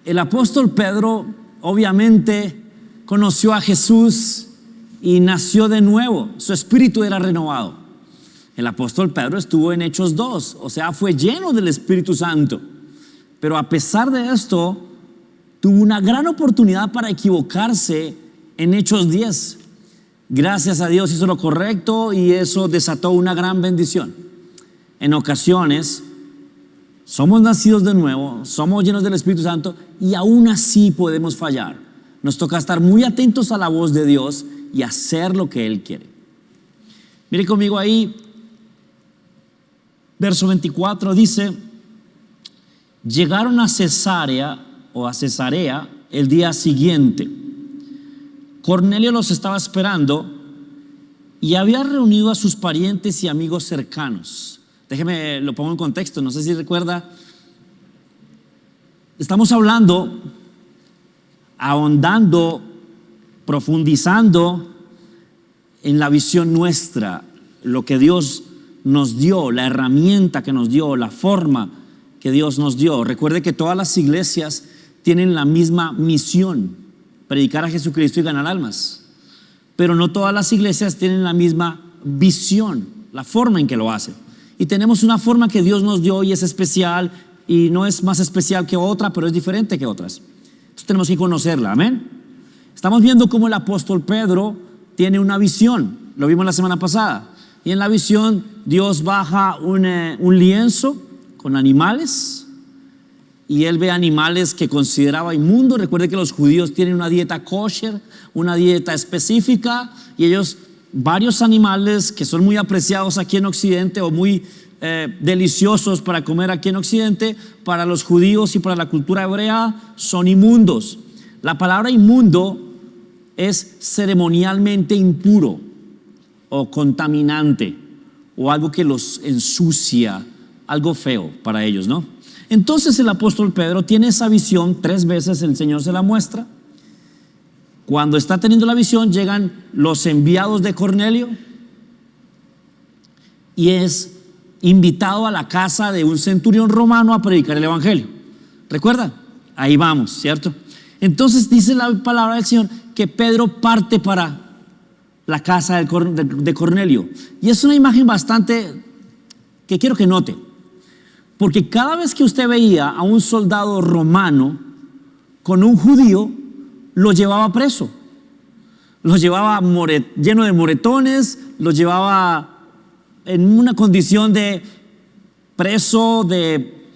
El apóstol Pedro obviamente conoció a Jesús y nació de nuevo. Su espíritu era renovado. El apóstol Pedro estuvo en Hechos 2, o sea, fue lleno del Espíritu Santo. Pero a pesar de esto, tuvo una gran oportunidad para equivocarse en Hechos 10. Gracias a Dios hizo lo correcto y eso desató una gran bendición. En ocasiones somos nacidos de nuevo, somos llenos del Espíritu Santo y aún así podemos fallar. Nos toca estar muy atentos a la voz de Dios y hacer lo que Él quiere. Mire conmigo ahí, verso 24 dice: llegaron a Cesarea el día siguiente. Cornelio los estaba esperando y había reunido a sus parientes y amigos cercanos. Déjeme, lo pongo en contexto, no sé si recuerda. Estamos hablando, ahondando, profundizando en la visión nuestra, lo que Dios nos dio, la herramienta que nos dio, la forma que Dios nos dio. Recuerde que todas las iglesias tienen la misma misión: predicar a Jesucristo y ganar almas. Pero no todas las iglesias tienen la misma visión, la forma en que lo hacen. Y tenemos una forma que Dios nos dio y es especial, y no es más especial que otra, pero es diferente que otras. Entonces tenemos que conocerla, amén. Estamos viendo cómo el apóstol Pedro tiene una visión, lo vimos la semana pasada. Y en la visión Dios baja un lienzo con animales, y él ve animales que consideraba inmundos. Recuerde que los judíos tienen una dieta kosher, una dieta específica, y ellos, varios animales que son muy apreciados aquí en Occidente o muy deliciosos para comer aquí en Occidente, para los judíos y para la cultura hebrea son inmundos. La palabra inmundo es ceremonialmente impuro o contaminante o algo que los ensucia, algo feo para ellos, ¿no? Entonces el apóstol Pedro tiene esa visión, 3 veces el Señor se la muestra. Cuando está teniendo la visión, llegan los enviados de Cornelio y es invitado a la casa de un centurión romano a predicar el evangelio. ¿Recuerda? Ahí vamos, ¿cierto? Entonces dice la palabra del Señor que Pedro parte para la casa de Cornelio. Y es una imagen bastante que quiero que note, porque cada vez que usted veía a un soldado romano con un judío, lo llevaba preso, lo llevaba lleno de moretones, lo llevaba en una condición de preso, de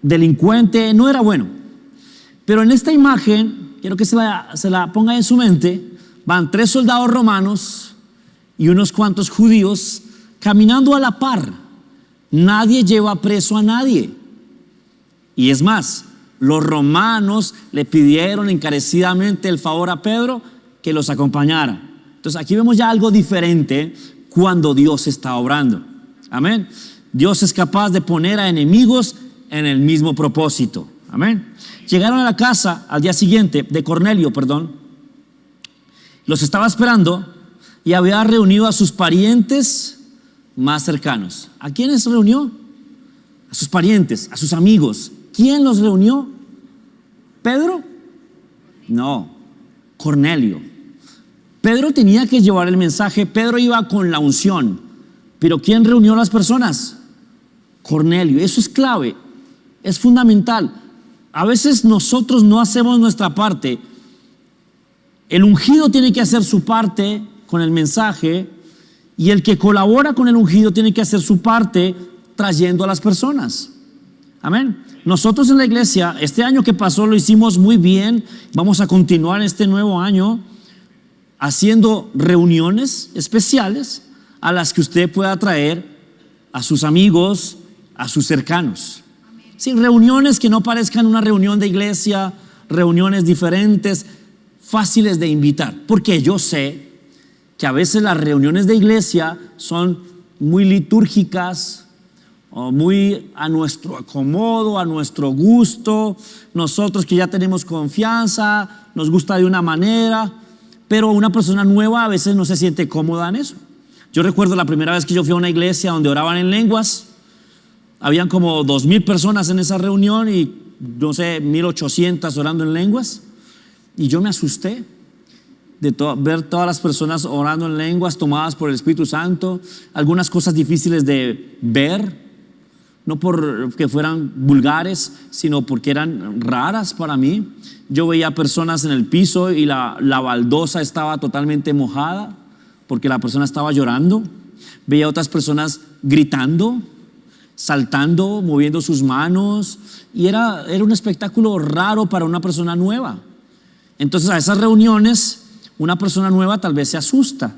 delincuente. No era bueno. Pero en esta imagen, quiero que se la ponga en su mente, van 3 soldados romanos y unos cuantos judíos caminando a la par. Nadie lleva preso a nadie. Y es más, los romanos le pidieron encarecidamente el favor a Pedro que los acompañara. Entonces aquí vemos ya algo diferente cuando Dios está obrando. Amén. Dios es capaz de poner a enemigos en el mismo propósito. Amén. Llegaron a la casa al día siguiente de Cornelio, los estaba esperando y había reunido a sus parientes más cercanos. ¿A quiénes reunió? A sus parientes, a sus amigos. ¿Quién los reunió? ¿Pedro? No, Cornelio. Pedro tenía que llevar el mensaje, Pedro iba con la unción, pero ¿quién reunió a las personas? Cornelio. Eso es clave, es fundamental. A veces nosotros no hacemos nuestra parte. El ungido tiene que hacer su parte con el mensaje, y el que colabora con el ungido tiene que hacer su parte trayendo a las personas. Amén. Nosotros en la iglesia, este año que pasó lo hicimos muy bien. Vamos a continuar este nuevo año haciendo reuniones especiales a las que usted pueda traer a sus amigos, a sus cercanos. Sí, reuniones que no parezcan una reunión de iglesia, reuniones diferentes, fáciles de invitar, porque yo sé que a veces las reuniones de iglesia son muy litúrgicas o muy a nuestro acomodo, a nuestro gusto. Nosotros que ya tenemos confianza, nos gusta de una manera, pero una persona nueva a veces no se siente cómoda en eso. Yo recuerdo la primera vez que yo fui a una iglesia donde oraban en lenguas. Habían como 2,000 personas en esa reunión y no sé, 1800 orando en lenguas. Y yo me asusté de ver todas las personas orando en lenguas, tomadas por el Espíritu Santo. Algunas cosas difíciles de ver, no porque fueran vulgares, sino porque eran raras para mí. Yo veía personas en el piso y la baldosa estaba totalmente mojada porque la persona estaba llorando. Veía otras personas gritando, saltando, moviendo sus manos, y era un espectáculo raro para una persona nueva. Entonces, a esas reuniones, una persona nueva tal vez se asusta.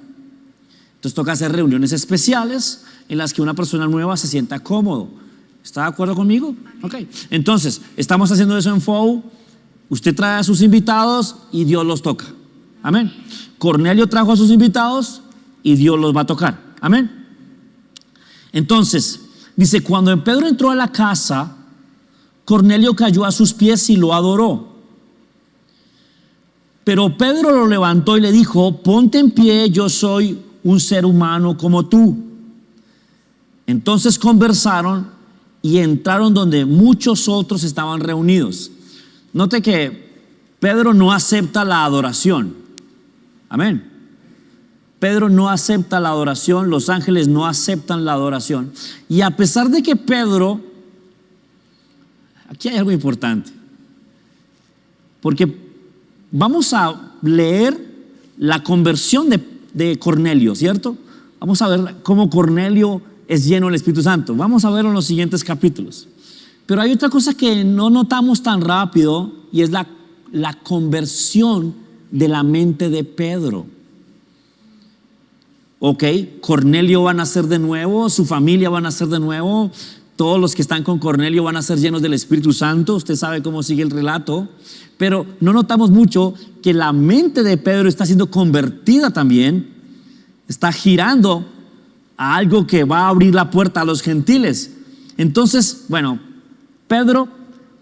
Entonces toca hacer reuniones especiales en las que una persona nueva se sienta cómodo. ¿Está de acuerdo conmigo? Ok. Entonces, estamos haciendo eso en FOU. Usted trae a sus invitados y Dios los toca. Amén. Cornelio trajo a sus invitados y Dios los va a tocar. Amén. Entonces, dice, cuando Pedro entró a la casa, Cornelio cayó a sus pies y lo adoró. Pero Pedro lo levantó y le dijo: ponte en pie, yo soy un ser humano como tú. Entonces conversaron y entraron donde muchos otros estaban reunidos. Note que Pedro no acepta la adoración. Amén. Pedro no acepta la adoración, los ángeles no aceptan la adoración. Y a pesar de que Pedro, aquí hay algo importante, porque vamos a leer la conversión de Cornelio, ¿cierto? Vamos a ver cómo Cornelio es lleno del Espíritu Santo. Vamos a verlo en los siguientes capítulos. Pero hay otra cosa que no notamos tan rápido, y es la conversión de la mente de Pedro. Ok, Cornelio va a nacer de nuevo, su familia va a nacer de nuevo, todos los que están con Cornelio van a ser llenos del Espíritu Santo. Usted sabe cómo sigue el relato, pero no notamos mucho que la mente de Pedro está siendo convertida también, está girando a algo que va a abrir la puerta a los gentiles. Entonces, bueno, Pedro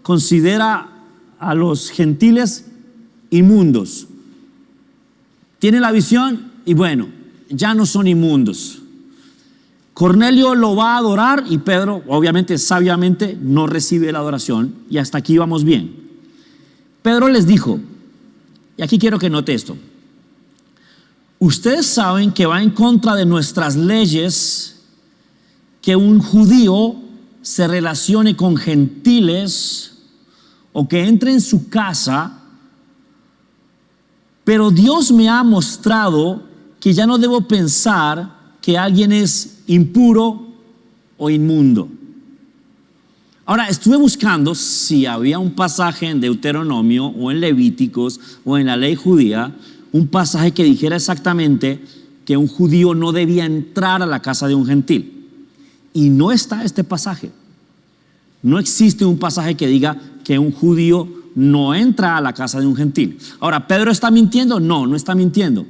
considera a los gentiles inmundos. Tiene la visión y bueno, ya no son inmundos. Cornelio lo va a adorar y Pedro, obviamente, sabiamente, no recibe la adoración, y hasta aquí vamos bien. Pedro les dijo, y aquí quiero que note esto: ustedes saben que va en contra de nuestras leyes que un judío se relacione con gentiles o que entre en su casa, pero Dios me ha mostrado que ya no debo pensar que alguien es impuro o inmundo. Ahora, estuve buscando si había un pasaje en Deuteronomio o en Levíticos o en la ley judía, un pasaje que dijera exactamente que un judío no debía entrar a la casa de un gentil. Y no está este pasaje. No existe un pasaje que diga que un judío no entra a la casa de un gentil. Ahora, ¿Pedro está mintiendo? No, no está mintiendo.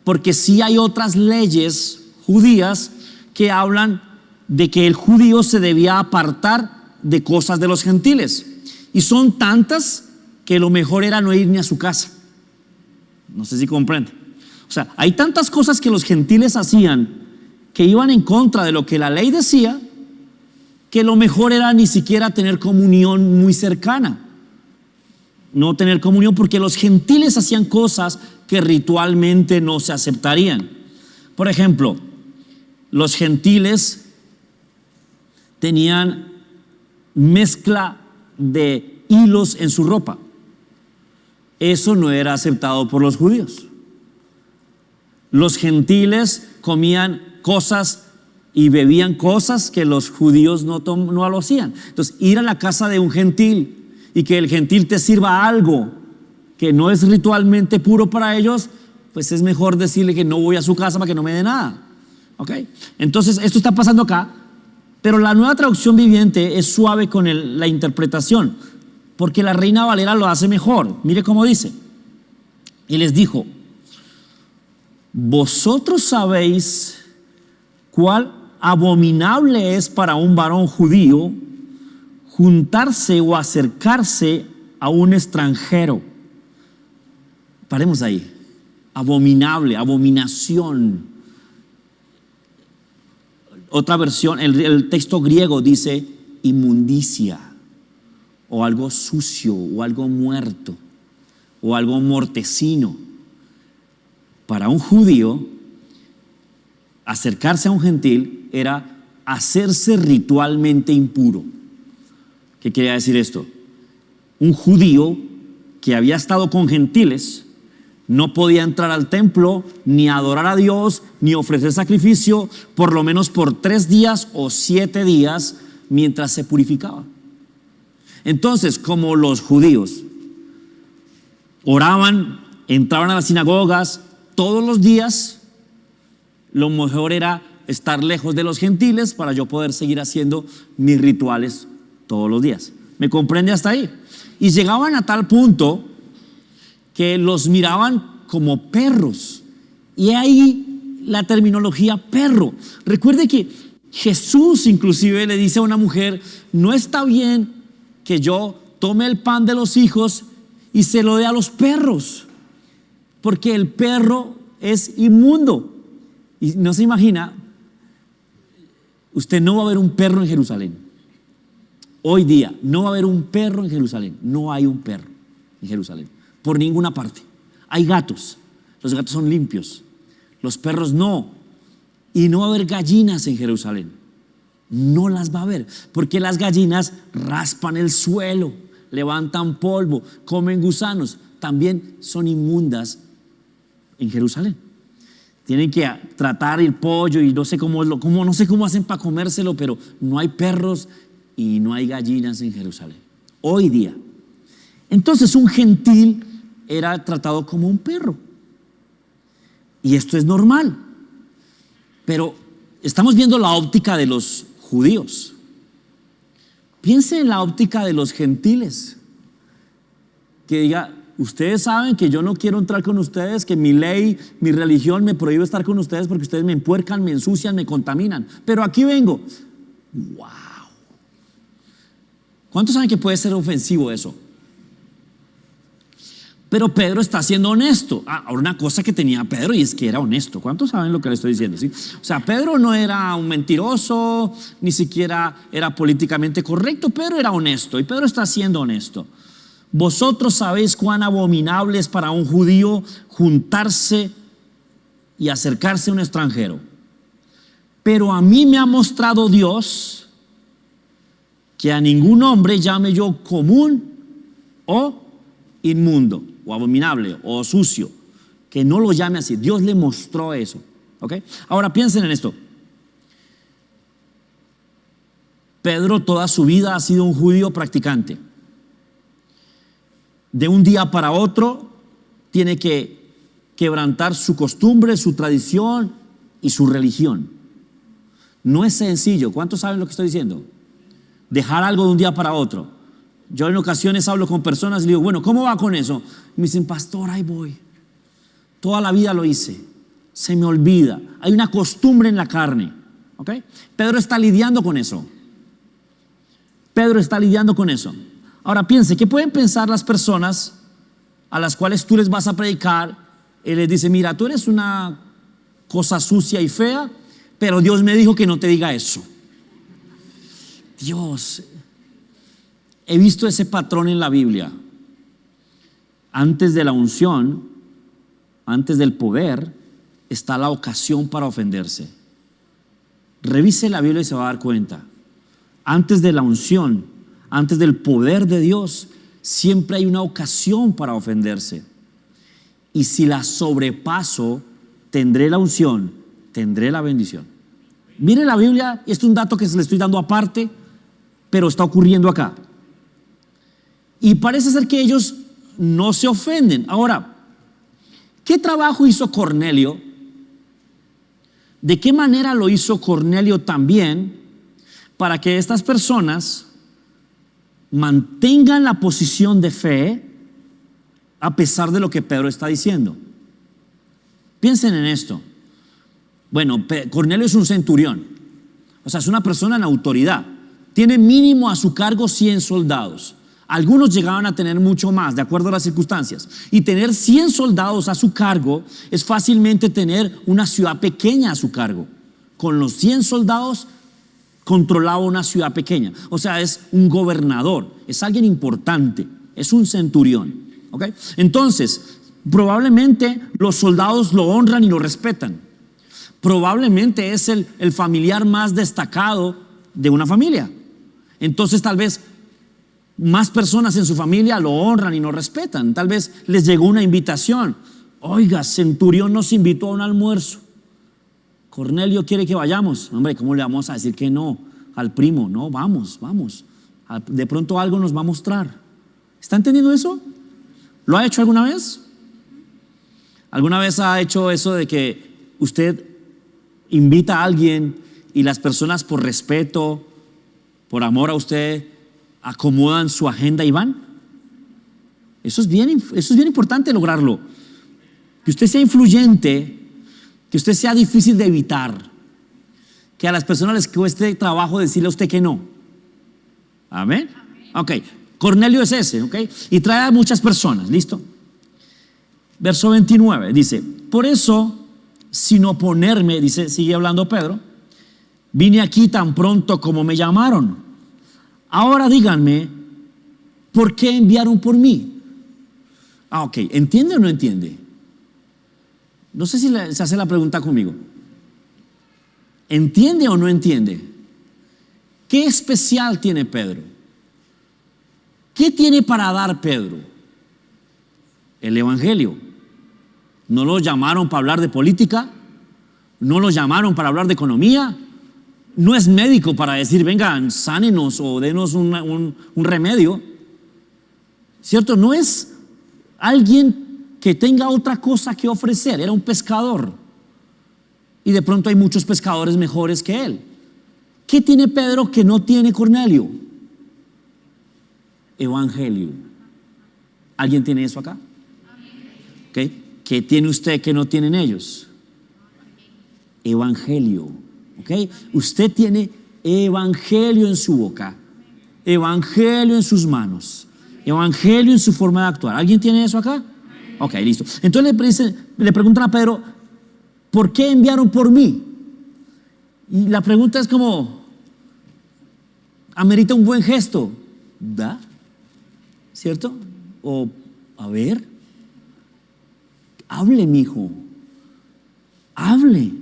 Porque sí hay otras leyes judías que hablan de que el judío se debía apartar de cosas de los gentiles. Y son tantas que lo mejor era no ir ni a su casa. No sé si comprende. O sea, hay tantas cosas que los gentiles hacían que iban en contra de lo que la ley decía, que lo mejor era ni siquiera tener comunión muy cercana. No tener comunión, porque los gentiles hacían cosas que ritualmente no se aceptarían. Por ejemplo, los gentiles tenían mezcla de hilos en su ropa. Eso no era aceptado por los judíos. Los gentiles comían cosas y bebían cosas que los judíos no lo hacían. Entonces, ir a la casa de un gentil y que el gentil te sirva algo que no es ritualmente puro para ellos, pues es mejor decirle que no voy a su casa para que no me dé nada. ¿Ok? Entonces, esto está pasando acá, pero la Nueva Traducción Viviente es suave con la interpretación, porque la Reina Valera lo hace mejor. Mire cómo dice. Y les dijo: vosotros sabéis cuál abominable es para un varón judío juntarse o acercarse a un extranjero. Paremos ahí. Abominable, abominación. Otra versión, el texto griego dice inmundicia o algo sucio, o algo muerto, o algo mortecino. Para un judío, acercarse a un gentil era hacerse ritualmente impuro. ¿Qué quería decir esto? Un judío que había estado con gentiles no podía entrar al templo, ni adorar a Dios, ni ofrecer sacrificio, por lo menos por 3 días o 7 días, mientras se purificaba. Entonces, como los judíos oraban, entraban a las sinagogas todos los días, lo mejor era estar lejos de los gentiles para yo poder seguir haciendo mis rituales todos los días. ¿Me comprende hasta ahí? Y llegaban a tal punto que los miraban como perros. Y ahí la terminología perro. Recuerde que Jesús inclusive le dice a una mujer: no está bien que yo tome el pan de los hijos y se lo dé a los perros, porque el perro es inmundo. Y no se imagina, usted no va a ver un perro en Jerusalén. Hoy día no va a haber un perro en Jerusalén. No hay un perro en Jerusalén, por ninguna parte. Hay gatos, los gatos son limpios, los perros no. Y no va a haber gallinas en Jerusalén. No las va a haber, porque las gallinas raspan el suelo, levantan polvo, comen gusanos. También son inmundas en Jerusalén. Tienen que tratar el pollo y no sé cómo hacen para comérselo, pero no hay perros y no hay gallinas en Jerusalén hoy día. Entonces un gentil era tratado como un perro, y esto es normal. Pero estamos viendo la óptica de los judíos. Piense en la óptica de los gentiles, que diga: ustedes saben que yo no quiero entrar con ustedes, que mi ley, mi religión me prohíbe estar con ustedes porque ustedes me empuercan, me ensucian, me contaminan, pero aquí vengo. ¡Wow! ¿Cuántos saben que puede ser ofensivo eso? Pero Pedro está siendo honesto. Ahora, una cosa que tenía Pedro, y es que era honesto. ¿Cuántos saben lo que le estoy diciendo? ¿Sí? O sea, Pedro no era un mentiroso, ni siquiera era políticamente correcto. Pedro era honesto, y Pedro está siendo honesto. Vosotros sabéis cuán abominable es para un judío juntarse y acercarse a un extranjero. Pero a mí me ha mostrado Dios que a ningún hombre llame yo común o inmundo, o abominable, o sucio, que no lo llame así. Dios le mostró eso. ¿Ok? Ahora piensen en esto. Pedro toda su vida ha sido un judío practicante. De un día para otro tiene que quebrantar su costumbre, su tradición y su religión. No es sencillo. ¿Cuántos saben lo que estoy diciendo? Dejar algo de un día para otro. Yo en ocasiones hablo con personas y digo: bueno, ¿cómo va con eso? Y me dicen: pastor, ahí voy. Toda la vida lo hice. Se me olvida. Hay una costumbre en la carne. ¿Ok? Pedro está lidiando con eso. Pedro está lidiando con eso. Ahora piense, ¿qué pueden pensar las personas a las cuales tú les vas a predicar? Él les dice: mira, tú eres una cosa sucia y fea, pero Dios me dijo que no te diga eso. Dios, he visto ese patrón en la Biblia. Antes de la unción, antes del poder, está la ocasión para ofenderse. Revise la Biblia y se va a dar cuenta. Antes de la unción, antes del poder de Dios, siempre hay una ocasión para ofenderse. Y si la sobrepaso, tendré la unción, tendré la bendición. Mire la Biblia, esto es un dato que se le estoy dando aparte, pero está ocurriendo acá. Y parece ser que ellos no se ofenden. Ahora, ¿qué trabajo hizo Cornelio? ¿De qué manera lo hizo Cornelio también para que estas personas mantengan la posición de fe a pesar de lo que Pedro está diciendo? Piensen en esto. Bueno, Cornelio es un centurión, o sea, es una persona en autoridad. Tiene mínimo a su cargo 100 soldados. Algunos llegaban a tener mucho más, de acuerdo a las circunstancias. Y tener 100 soldados a su cargo es fácilmente tener una ciudad pequeña a su cargo. Con los 100 soldados controlaba una ciudad pequeña. O sea, es un gobernador, es alguien importante, es un centurión. ¿Ok? Entonces, probablemente los soldados lo honran y lo respetan. Probablemente es el familiar más destacado de una familia. Entonces, tal vez más personas en su familia lo honran y lo respetan. Tal vez les llegó una invitación. Oiga, centurión nos invitó a un almuerzo. Cornelio quiere que vayamos. Hombre, ¿cómo le vamos a decir que no al primo? No, vamos. De pronto algo nos va a mostrar. ¿Está entendiendo eso? ¿Lo ha hecho alguna vez? ¿Alguna vez ha hecho eso de que usted invita a alguien y las personas por respeto, por amor a usted, acomodan su agenda y van? Eso es bien importante lograrlo. Que usted sea influyente, que usted sea difícil de evitar, que a las personas les cueste trabajo decirle a usted que no. Amén. Ok, Cornelio es ese, ok, y trae a muchas personas, ¿listo? Verso 29 dice: por eso, sin oponerme, dice, sigue hablando Pedro, vine aquí tan pronto como me llamaron. Ahora díganme, ¿por qué enviaron por mí? Ok, ¿entiende o no entiende? No sé si se hace la pregunta conmigo. ¿Entiende o no entiende? ¿Qué especial tiene Pedro? ¿Qué tiene para dar Pedro? El evangelio. No lo llamaron para hablar de política, no lo llamaron para hablar de economía, no es médico para decir vengan, sánenos o denos un remedio, ¿cierto? No es alguien que tenga otra cosa que ofrecer. Era un pescador y de pronto hay muchos pescadores mejores que él. ¿Qué tiene Pedro que no tiene Cornelio? Evangelio. ¿Alguien tiene eso acá? ¿Okay? ¿Qué tiene usted que no tienen ellos? Evangelio. ¿Okay? Usted tiene evangelio en su boca, evangelio en sus manos, evangelio en su forma de actuar. ¿Alguien tiene eso acá? Ok, listo. Entonces le preguntan a Pedro, ¿por qué enviaron por mí? Y la pregunta es como, amerita un buen gesto, ¿da? ¿Cierto? O, a ver, hable, mijo, hable.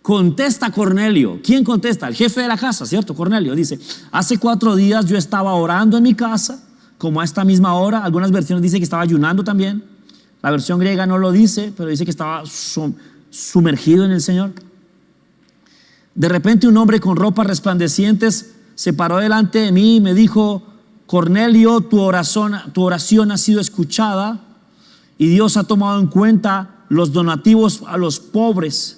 Contesta Cornelio. ¿Quién contesta? El jefe de la casa, ¿cierto? Cornelio dice: hace 4 días yo estaba orando en mi casa, como a esta misma hora. Algunas versiones dicen que estaba ayunando también. La versión griega no lo dice, pero dice que estaba sumergido en el Señor. De repente un hombre con ropas resplandecientes se paró delante de mí y me dijo: Cornelio, tu oración ha sido escuchada y Dios ha tomado en cuenta los donativos a los pobres.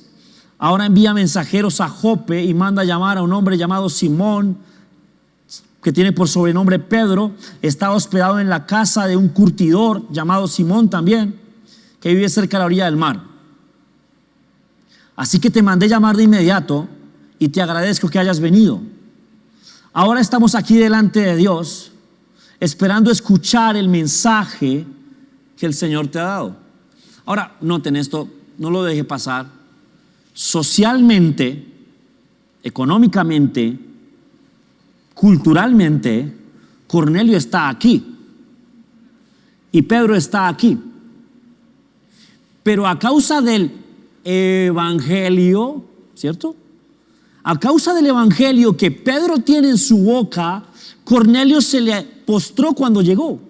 Ahora envía mensajeros a Jope y manda llamar a un hombre llamado Simón, que tiene por sobrenombre Pedro. Está hospedado en la casa de un curtidor llamado Simón también, que vive cerca de la orilla del mar. Así que te mandé llamar de inmediato y te agradezco que hayas venido. Ahora estamos aquí delante de Dios, esperando escuchar el mensaje que el Señor te ha dado. Ahora, noten esto, no lo deje pasar. Socialmente, económicamente, culturalmente, Cornelio está aquí y Pedro está aquí. Pero a causa del evangelio, ¿cierto? A causa del evangelio que Pedro tiene en su boca, Cornelio se le postró cuando llegó.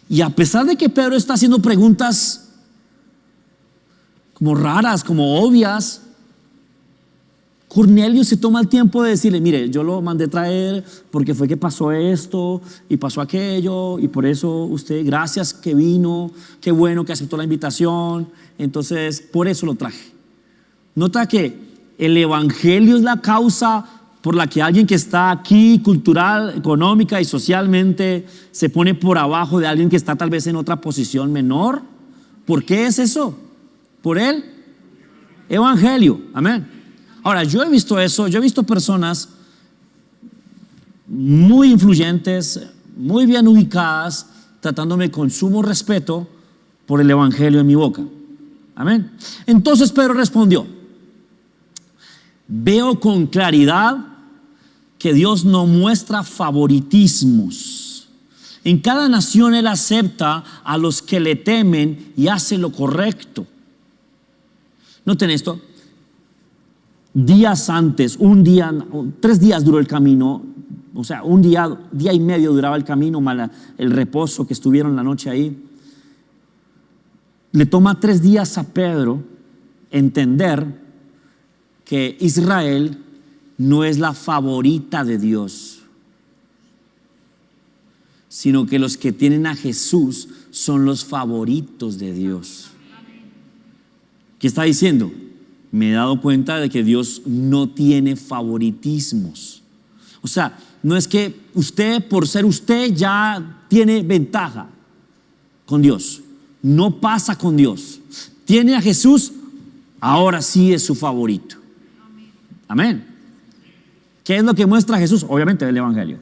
Y a pesar de que Pedro está haciendo preguntas como raras, como obvias, Cornelio se toma el tiempo de decirle: mire, yo lo mandé traer porque fue que pasó esto y pasó aquello, y por eso usted, gracias que vino, qué bueno que aceptó la invitación, entonces por eso lo traje. Nota que el evangelio es la causa por la que alguien que está aquí cultural, económica y socialmente se pone por abajo de alguien que está tal vez en otra posición menor. ¿Por qué es eso? Por el evangelio. Amén. Ahora, yo he visto eso, yo he visto personas muy influyentes, muy bien ubicadas, tratándome con sumo respeto por el evangelio en mi boca. Amén. Entonces Pedro respondió: veo con claridad que Dios no muestra favoritismos. En cada nación Él acepta a los que le temen y hace lo correcto. Noten esto. Días antes, 3 días duró el camino, o sea, un día y medio duraba el camino, más el reposo que estuvieron la noche ahí. Le toma 3 días a Pedro entender que Israel no es la favorita de Dios, sino que los que tienen a Jesús son los favoritos de Dios. ¿Qué está diciendo? Me he dado cuenta de que Dios no tiene favoritismos. O sea, no es que usted, por ser usted, ya tiene ventaja con Dios. No pasa con Dios. Tiene a Jesús, ahora sí es su favorito. Amén. ¿Qué es lo que muestra Jesús? Obviamente el Evangelio.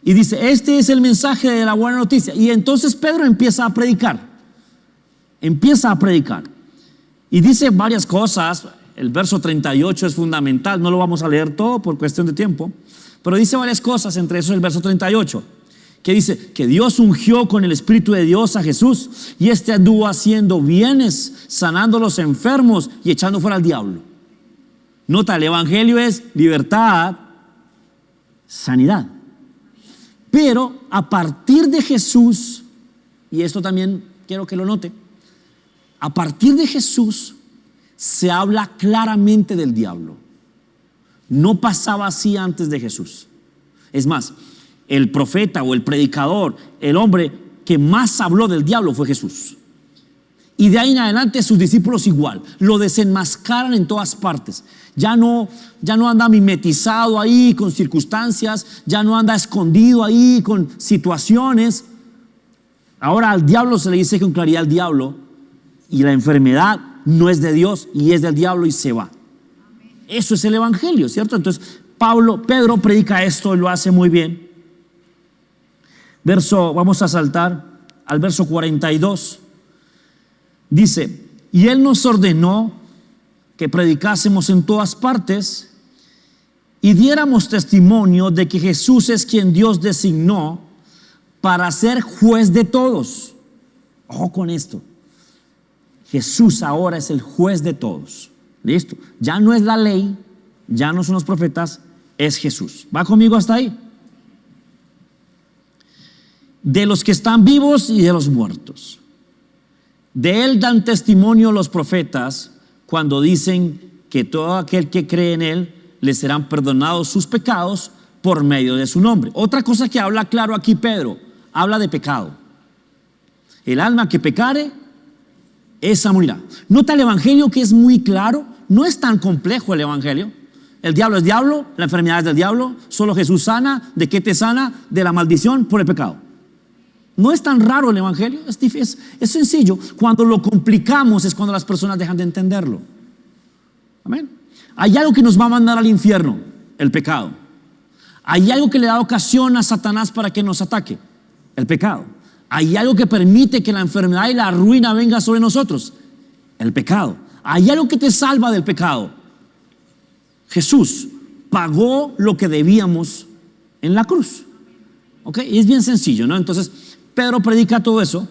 Y dice, este es el mensaje de la buena noticia. Y entonces Pedro empieza a predicar. Y dice varias cosas. El verso 38 es fundamental. No lo vamos a leer todo por cuestión de tiempo. Pero dice varias cosas, entre eso el verso 38. Que dice que Dios ungió con el Espíritu de Dios a Jesús. Y este anduvo haciendo bienes, sanando a los enfermos y echando fuera al diablo. Nota, el Evangelio es libertad, sanidad. Pero a partir de Jesús, y esto también quiero que lo note, a partir de Jesús se habla claramente del diablo. No pasaba así antes de Jesús. Es más, el profeta o el predicador, el hombre que más habló del diablo fue Jesús. Y de ahí en adelante sus discípulos igual, lo desenmascaran en todas partes. Ya no anda mimetizado ahí con circunstancias, ya no anda escondido ahí con situaciones. Ahora al diablo se le dice con claridad al diablo, y la enfermedad no es de Dios y es del diablo y se va. Eso es el Evangelio, ¿cierto? Entonces Pedro predica esto y lo hace muy bien. Vamos a saltar al verso 42. Dice, y Él nos ordenó que predicásemos en todas partes y diéramos testimonio de que Jesús es quien Dios designó para ser juez de todos. Ojo con esto. Jesús ahora es el juez de todos. Listo. Ya no es la ley, ya no son los profetas, es Jesús. ¿Va conmigo hasta ahí? De los que están vivos y de los muertos. De Él dan testimonio los profetas cuando dicen que todo aquel que cree en Él le serán perdonados sus pecados por medio de su nombre. Otra cosa que habla claro aquí Pedro, habla de pecado. El alma que pecare, esa morirá. Nota el Evangelio que es muy claro, no es tan complejo el Evangelio. El diablo es diablo, la enfermedad es del diablo, solo Jesús sana. ¿De qué te sana? De la maldición por el pecado. No es tan raro el Evangelio, es sencillo. Cuando lo complicamos es cuando las personas dejan de entenderlo. Amén. Hay algo que nos va a mandar al infierno, el pecado. Hay algo que le da ocasión a Satanás para que nos ataque, el pecado. Hay algo que permite que la enfermedad y la ruina venga sobre nosotros, el pecado. Hay algo que te salva del pecado. Jesús pagó lo que debíamos en la cruz. ¿Ok? Y es bien sencillo, ¿no? Entonces Pedro predica todo eso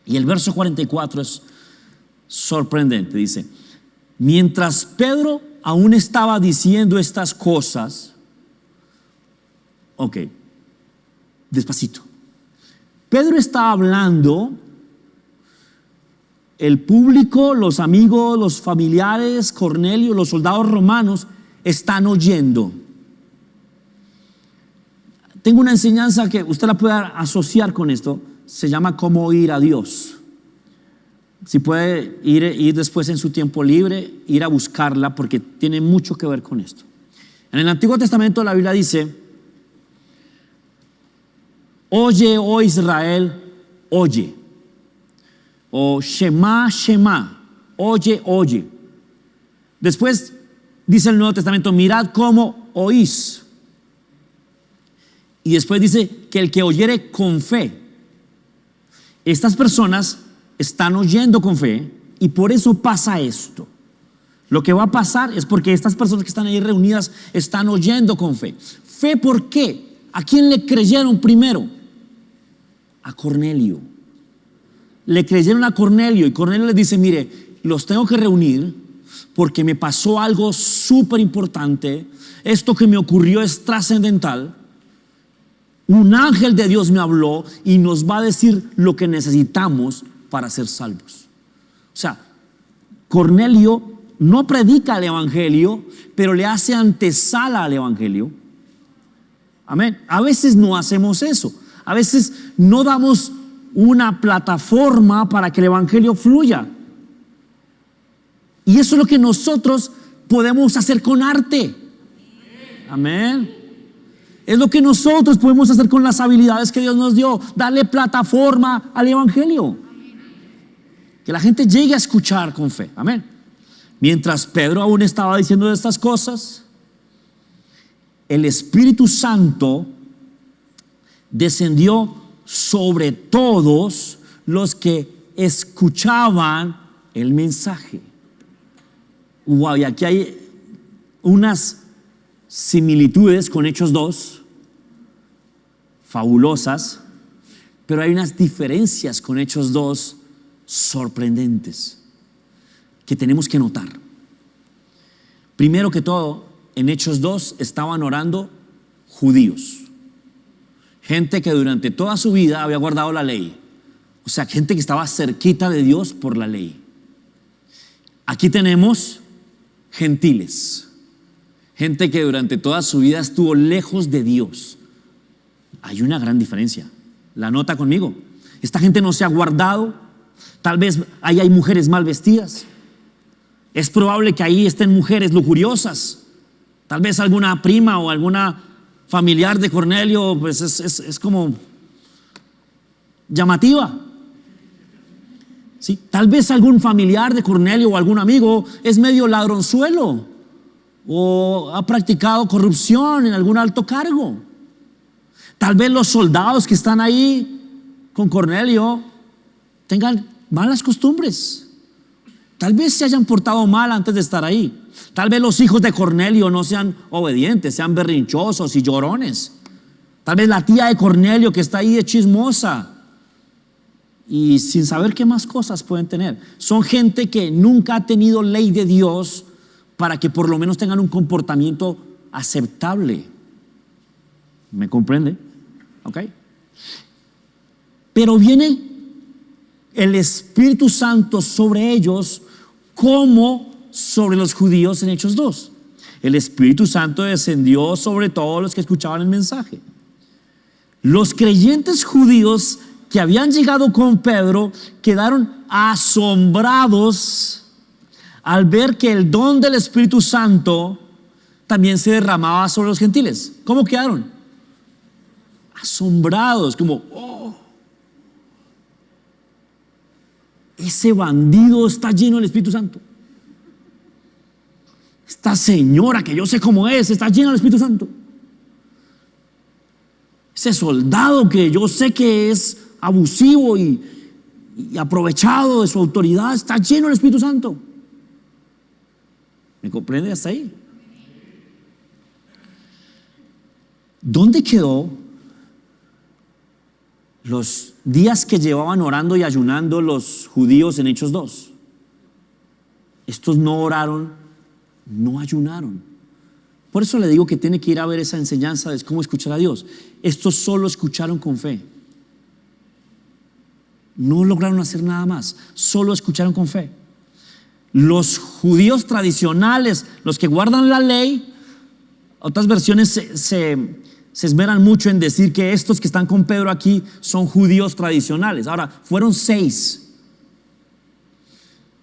y el verso 44 es sorprendente. Dice, mientras Pedro aún estaba diciendo estas cosas, ok, despacito. Pedro está hablando, el público, los amigos, los familiares, Cornelio, los soldados romanos están oyendo. Tengo una enseñanza que usted la puede asociar con esto, se llama cómo oír a Dios. Si puede ir después en su tiempo libre, ir a buscarla porque tiene mucho que ver con esto. En el Antiguo Testamento la Biblia dice, oye, oh Israel, oye. O Shema, Shema, oye, oye. Después dice el Nuevo Testamento, mirad cómo oís. Y después dice que el que oyere con fe. Estas personas están oyendo con fe y por eso pasa esto. Lo que va a pasar es porque estas personas que están ahí reunidas están oyendo con fe. ¿Fe por qué? ¿A quién le creyeron primero? A Cornelio. Le creyeron a Cornelio y Cornelio les dice, mire, los tengo que reunir porque me pasó algo súper importante. Esto que me ocurrió es trascendental. Un ángel de Dios me habló y nos va a decir lo que necesitamos para ser salvos. O sea, Cornelio no predica el evangelio, pero le hace antesala al evangelio. Amén. A veces no hacemos eso. A veces no damos una plataforma para que el evangelio fluya. Y eso es lo que nosotros podemos hacer con arte. Amén. Es lo que nosotros podemos hacer con las habilidades que Dios nos dio. Darle plataforma al evangelio. Que la gente llegue a escuchar con fe. Amén. Mientras Pedro aún estaba diciendo estas cosas, el Espíritu Santo descendió sobre todos los que escuchaban el mensaje. Wow, y aquí hay unas similitudes con Hechos 2, fabulosas, pero hay unas diferencias con Hechos 2 sorprendentes que tenemos que notar. Primero que todo, en Hechos 2 estaban orando judíos, gente que durante toda su vida había guardado la ley, o sea, gente que estaba cerquita de Dios por la ley. Aquí tenemos gentiles, gente que durante toda su vida estuvo lejos de Dios. Hay una gran diferencia. La nota conmigo. Esta gente no se ha guardado. Tal vez ahí hay mujeres mal vestidas. Es probable que ahí estén mujeres lujuriosas. Tal vez alguna prima o alguna familiar de Cornelio, pues es como llamativa. ¿Sí? Tal vez algún familiar de Cornelio o algún amigo es medio ladronzuelo o ha practicado corrupción en algún alto cargo. Tal vez los soldados que están ahí con Cornelio tengan malas costumbres. Tal vez se hayan portado mal antes de estar ahí. Tal vez los hijos de Cornelio no sean obedientes, sean berrinchosos y llorones. Tal vez la tía de Cornelio que está ahí es chismosa y sin saber qué más cosas pueden tener. Son gente que nunca ha tenido ley de Dios para que por lo menos tengan un comportamiento aceptable. ¿Me comprende? ¿Ok? Pero viene el Espíritu Santo sobre ellos como sobre los judíos en Hechos 2. El Espíritu Santo descendió sobre todos los que escuchaban el mensaje. Los creyentes judíos que habían llegado con Pedro quedaron asombrados al ver que el don del Espíritu Santo también se derramaba sobre los gentiles. ¿Cómo quedaron? Asombrados, como, oh, ese bandido está lleno del Espíritu Santo. Esta señora que yo sé cómo es, está llena del Espíritu Santo. Ese soldado que yo sé que es abusivo y aprovechado de su autoridad, está lleno del Espíritu Santo. ¿Me comprende hasta ahí? ¿Dónde quedó los días que llevaban orando y ayunando los judíos en Hechos 2? Estos no oraron, no ayunaron. Por eso le digo que tiene que ir a ver esa enseñanza de cómo escuchar a Dios. Estos solo escucharon con fe. No lograron hacer nada más, solo escucharon con fe. Los judíos tradicionales, los que guardan la ley, otras versiones se esmeran mucho en decir que estos que están con Pedro aquí son judíos tradicionales. Ahora, fueron 6.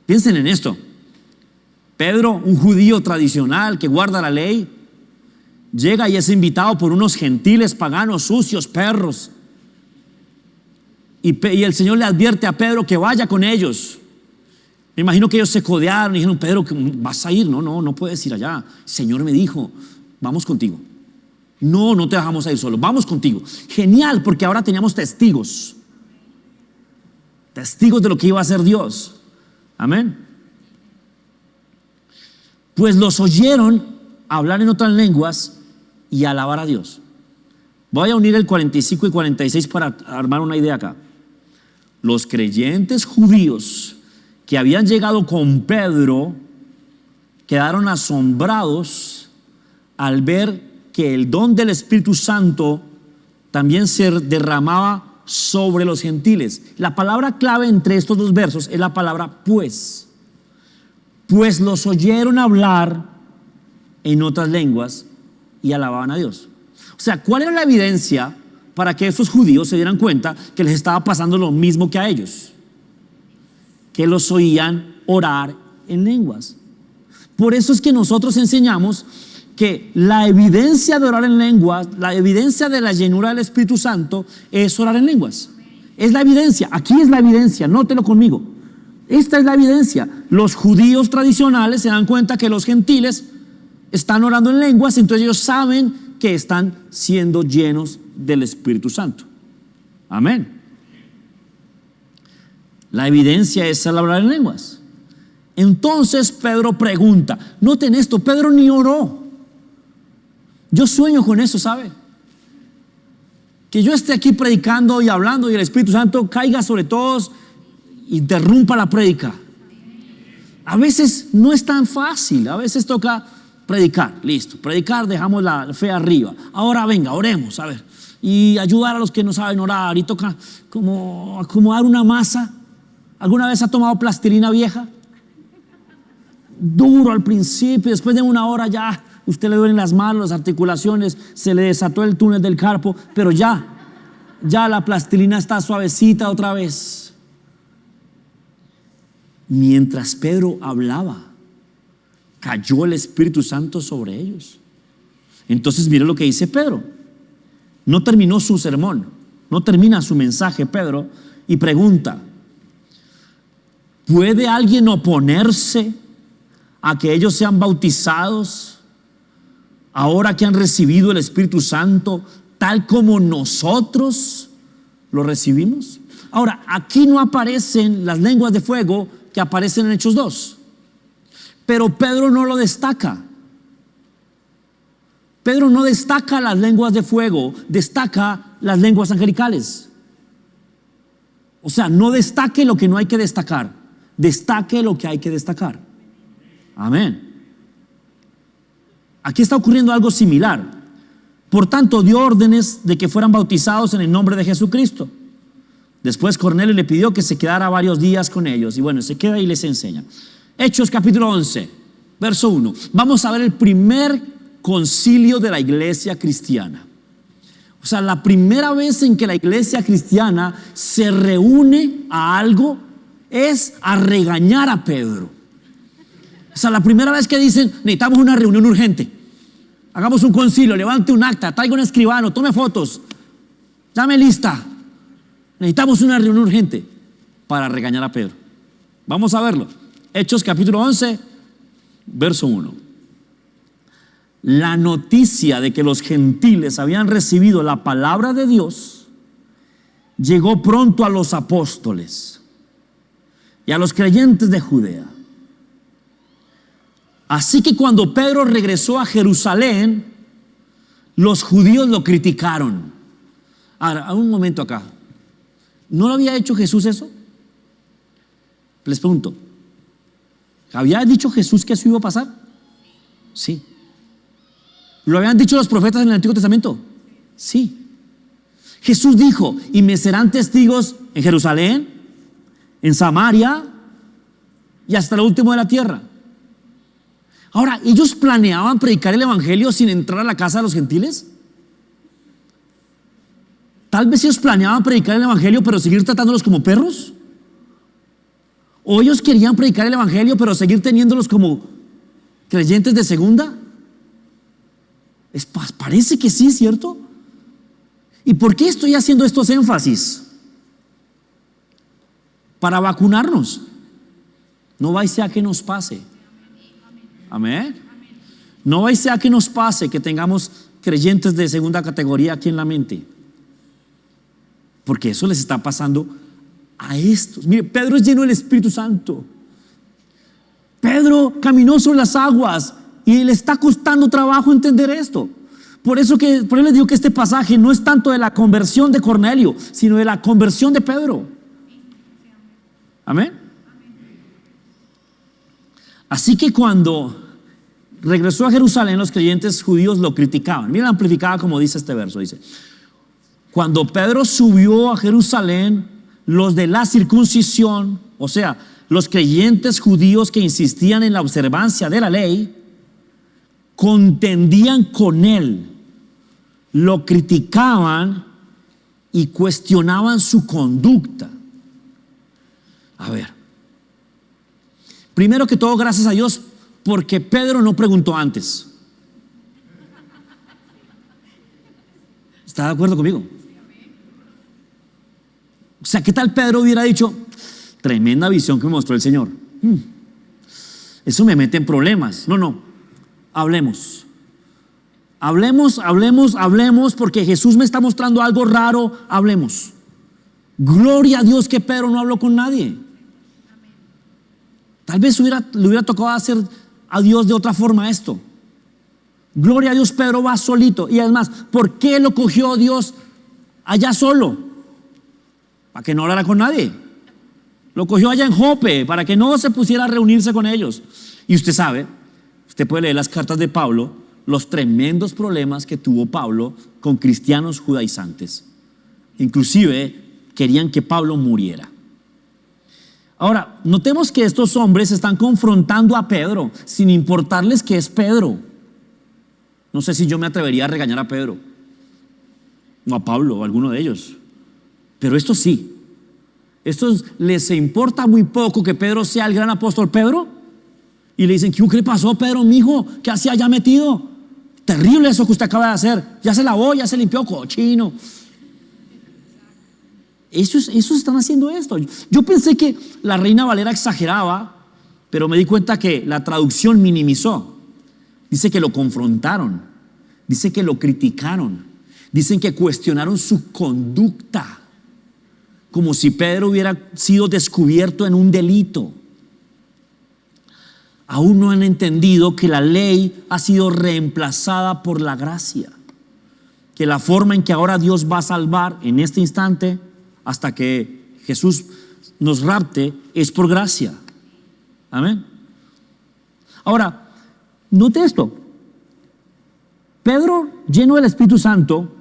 Piensen en esto. Pedro, un judío tradicional que guarda la ley, llega y es invitado por unos gentiles paganos, sucios, perros. Y el Señor le advierte a Pedro que vaya con ellos. Me imagino que ellos se codearon y dijeron: Pedro, ¿vas a ir? No puedes ir allá. El Señor me dijo: vamos contigo. No te dejamos a ir solo, vamos contigo. Genial, porque ahora teníamos testigos. Testigos de lo que iba a hacer Dios. Amén. pues los oyeron hablar en otras lenguas y alabar a Dios. Voy a unir el 45 y 46 para armar una idea acá. Los creyentes judíos que habían llegado con Pedro quedaron asombrados al ver que el don del Espíritu Santo también se derramaba sobre los gentiles. La palabra clave entre estos dos versos es la palabra pues. Pues los oyeron hablar en otras lenguas y alababan a Dios. O sea, ¿cuál era la evidencia para que esos judíos se dieran cuenta que les estaba pasando lo mismo que a ellos? Que los oían orar en lenguas. Por eso es que nosotros enseñamos que la evidencia de orar en lenguas, la evidencia de la llenura del Espíritu Santo es orar en lenguas. Es la evidencia, aquí es la evidencia, nótelo conmigo. Esta es la evidencia. Los judíos tradicionales se dan cuenta que los gentiles están orando en lenguas, entonces ellos saben que están siendo llenos del Espíritu Santo. Amén. La evidencia es el hablar en lenguas. Entonces Pedro pregunta, noten esto, Pedro ni oró. Yo sueño con eso, ¿sabe? Que yo esté aquí predicando y hablando y el Espíritu Santo caiga sobre todos, interrumpa la prédica. A veces no es tan fácil, a veces toca predicar, listo, predicar, dejamos la fe arriba. Ahora venga, oremos, a ver, y ayudar a los que no saben orar, y toca como acomodar una masa. ¿Alguna vez ha tomado plastilina vieja? Duro al principio, después de una hora ya usted le duelen las manos, las articulaciones, se le desató el túnel del carpo, pero ya la plastilina está suavecita otra vez. Mientras Pedro hablaba, cayó el Espíritu Santo sobre ellos. Entonces mire lo que dice Pedro. No terminó su sermón, no termina su mensaje Pedro, y pregunta: ¿puede alguien oponerse a que ellos sean bautizados ahora que han recibido el Espíritu Santo tal como nosotros lo recibimos? Ahora, aquí no aparecen las lenguas de fuego que aparecen en Hechos 2, pero Pedro no lo destaca. Pedro no destaca las lenguas de fuego, destaca las lenguas angelicales. O sea, no destaque lo que no hay que destacar, destaque lo que hay que destacar. Amén. Aquí está ocurriendo algo similar. Por tanto, dio órdenes de que fueran bautizados en el nombre de Jesucristo. Después Cornelio le pidió que se quedara varios días con ellos. Y bueno, se queda y les enseña. Hechos capítulo 11, verso 1. Vamos a ver el primer concilio de la iglesia cristiana. O sea, la primera vez en que la iglesia cristiana se reúne a algo es a regañar a Pedro. O sea, la primera vez que dicen, necesitamos una reunión urgente, hagamos un concilio, levante un acta, traiga un escribano, tome fotos, llame lista, necesitamos una reunión urgente para regañar a Pedro. Vamos a verlo. Hechos capítulo 11, verso 1. La noticia de que los gentiles habían recibido la palabra de Dios llegó pronto a los apóstoles y a los creyentes de Judea. Así que cuando Pedro regresó a Jerusalén, los judíos lo criticaron. Ahora, un momento acá. ¿No lo había hecho Jesús eso? Les pregunto, ¿había dicho Jesús que eso iba a pasar? Sí. ¿Lo habían dicho los profetas en el Antiguo Testamento? Sí. Jesús dijo, y me serán testigos en Jerusalén, en Samaria y hasta lo último de la tierra. Ahora, ¿ellos planeaban predicar el evangelio sin entrar a la casa de los gentiles? Tal vez ellos planeaban predicar el evangelio pero seguir tratándolos como perros. ¿O ellos querían predicar el evangelio pero seguir teniéndolos como creyentes de segunda? Parece que sí, ¿cierto? ¿Y por qué estoy haciendo estos énfasis? Para vacunarnos. No vaya a ser que nos pase. Amén. No vaya a ser que nos pase que tengamos creyentes de segunda categoría aquí en la mente. Porque eso les está pasando a estos. Mire, Pedro es lleno del Espíritu Santo. Pedro Pedro caminó sobre las aguas y le está costando trabajo entender esto. Por eso les digo que este pasaje no es tanto de la conversión de Cornelio, sino de la conversión de Pedro. Amén. Así que cuando regresó a Jerusalén, los creyentes judíos lo criticaban. Mira la amplificada como dice este verso. Dice: cuando Pedro subió a Jerusalén, los de la circuncisión, o sea, los creyentes judíos que insistían en la observancia de la ley, contendían con él, lo criticaban y cuestionaban su conducta. A ver, primero que todo, gracias a Dios, porque Pedro no preguntó antes. ¿Está de acuerdo conmigo? O sea, ¿qué tal Pedro hubiera dicho: tremenda visión que me mostró el Señor? Eso me mete en problemas. No, hablemos, porque Jesús me está mostrando algo raro. Hablemos. Gloria a Dios que Pedro no habló con nadie. Tal vez le hubiera tocado hacer a Dios de otra forma esto. Gloria a Dios, Pedro va solito. Y además, ¿por qué lo cogió Dios allá solo? Para que no hablara con nadie. Lo cogió allá en Jope, para que no se pusiera a reunirse con ellos. Y usted sabe, usted puede leer las cartas de Pablo, los tremendos problemas que tuvo Pablo con cristianos judaizantes. Inclusive querían que Pablo muriera. Ahora, notemos que estos hombres están confrontando a Pedro sin importarles que es Pedro. No sé si yo me atrevería a regañar a Pedro o a Pablo o a alguno de ellos, pero esto sí. Estos les importa muy poco que Pedro sea el gran apóstol Pedro, y le dicen: ¿qué le pasó, Pedro, mijo? ¿Qué hacía allá metido? Terrible eso que usted acaba de hacer. Ya se lavó, ya se limpió, cochino. Esos están haciendo esto. Yo pensé que la Reina Valera exageraba, pero me di cuenta que la traducción minimizó. Dice que lo confrontaron, dice que lo criticaron, dicen que cuestionaron su conducta, como si Pedro hubiera sido descubierto en un delito. Aún no han entendido que la ley ha sido reemplazada por la gracia, que la forma en que ahora Dios va a salvar en este instante hasta que Jesús nos rapte es por gracia. Amén. Ahora, note esto. Pedro, lleno del Espíritu Santo,